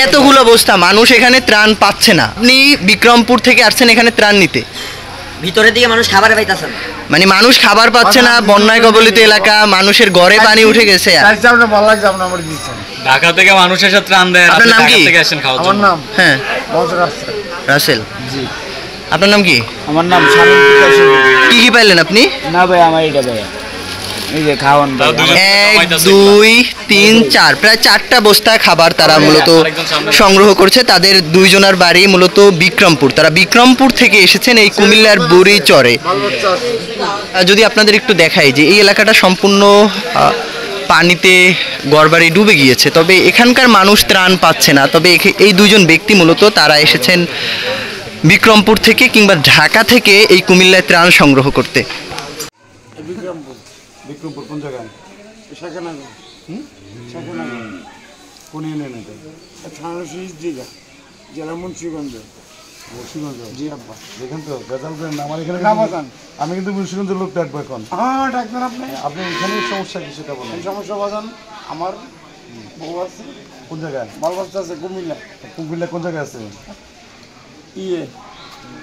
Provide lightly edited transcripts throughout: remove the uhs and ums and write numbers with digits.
এতগুলো অবস্থা, মানুষ এখানে ত্রাণ পাচ্ছে না। আপনি বিক্রমপুর থেকে আসছেন এখানে ত্রাণ নিতে, ভিতরের দিকে মানুষ খাবার পাইতেছে না, মানে মানুষ খাবার পাচ্ছে না, বন্যায় কবলিত এলাকা, মানুষের ঘরে পানি উঠে গেছে। ঢাকা থেকে মানুষ এসে ত্রাণ দেয়। আপনার নাম কি? আমার নাম হ্যাঁ রাসেল। জি, আপনার নাম কি? আমার নাম শামীম পিকাশ। কি কি পাইলেন আপনি? না ভাই আমার এটা ভাই এই যে খাওয়ান 1 2 3 4 প্রায় 4টা বস্তা খাবার তারা মূলত সংগ্রহ করছে। তাদের 2 জনের বাড়ি মূলত বিক্রমপুর, তারা বিক্রমপুর থেকে এসেছেন এই কুমিল্লার বুড়িচরে। যদি আপনাদের একটু দেখাই যে এই এলাকাটা সম্পূর্ণ পানিতে ঘরবাড়ি ডুবে গিয়েছে, তবে এখানকার মানুষ ত্রাণ পাচ্ছে না। তবে এই 2 জন ব্যক্তি মূলত তারা এসেছেন বিক্রমপুর থেকে কিংবা ঢাকা থেকে এই কুমিল্লায় ত্রাণ সংগ্রহ করতে। বিক্রমপুর কোন জায়গায়? শাখানগর। শাখানগর কোন ইউনিয়ন এটা? থানা দিঘা, জেলা মুন্সিগঞ্জ। মুন্সিগঞ্জ? জি আব্বা। দেখেন তো গজাল করেন আমার এখানে আমি কিন্তু মুন্সিগঞ্জের লোক ডাকবো এখন। হ্যাঁ ডাকবেন আপনি। আপনি এখানে সমস্যা কি সেটা বলেন। সমস্যা বাজান আমার বউ আছে। কোন জায়গায়? মালবাসা আছে কুমিল্লা। কুমিল্লা কোন জায়গায় আছে?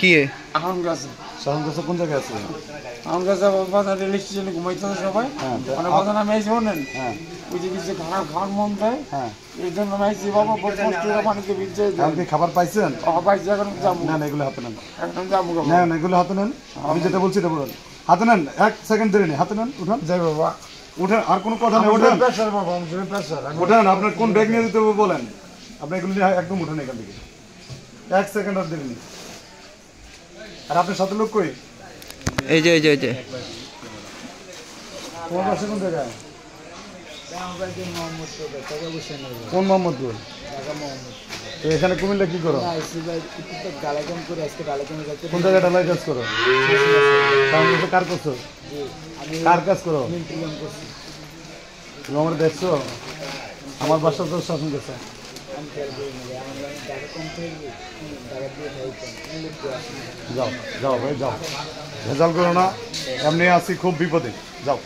কি আহন গাছে। শাহন গাছে কোন জায়গায় আছে? আহন গাছে বাজার রেল স্টেশনে ঘুমাইতেছে সবাই। মানে বাজার আমি আইসি শোনেন। হ্যাঁ ওই যে কিছু খাওয়ার মন দেয়। হ্যাঁ এই জন্য আমি আইসি বাবা পানিতে ভিজে। আপনি খাবার পাইছেন? পাইছি, এখন যাবো। না এগুলো হাতে নেন, এখন যাবো। না এগুলো হাতে নেন, আমি যেটা বলছি এটা বলুন। হাতে নেন, 1 সেকেন্ড ধরে নেন, হাতে নেন, উঠান। যাই বাবা উঠেন, আর কোনো কথা নেই, উঠেন। প্রেসার বাবা, আমি প্রেসার। উঠেন, আপনার কোন ব্যাগ নিয়ে দিতে হবে বলেন। আপনি এগুলো নিয়ে একদম উঠেন এখান থেকে। 1 সেকেন্ড আর দেবেন। আর আপনার সাথে লোক কই? এই যে তোমার বাসা কোন জায়গায়? কোন মোহাম্মদপুর? তো এখানে কুমিল্লা কি করো? কোন জায়গায় ডালাই কাজ করো? কার করছো? কার কাজ করো? তুমি আমার দেখছো? আমার বাসা তো শাসন গেছে। যাও যাও ভাই যাও, ভেজাল করো না, এমনি আছি খুব বিপদে, যাও।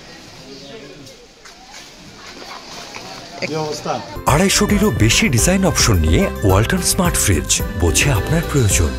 250টিরও বেশি ডিজাইন অপশন নিয়ে ওয়ালটন স্মার্ট ফ্রিজ, বোঝে আপনার প্রয়োজন।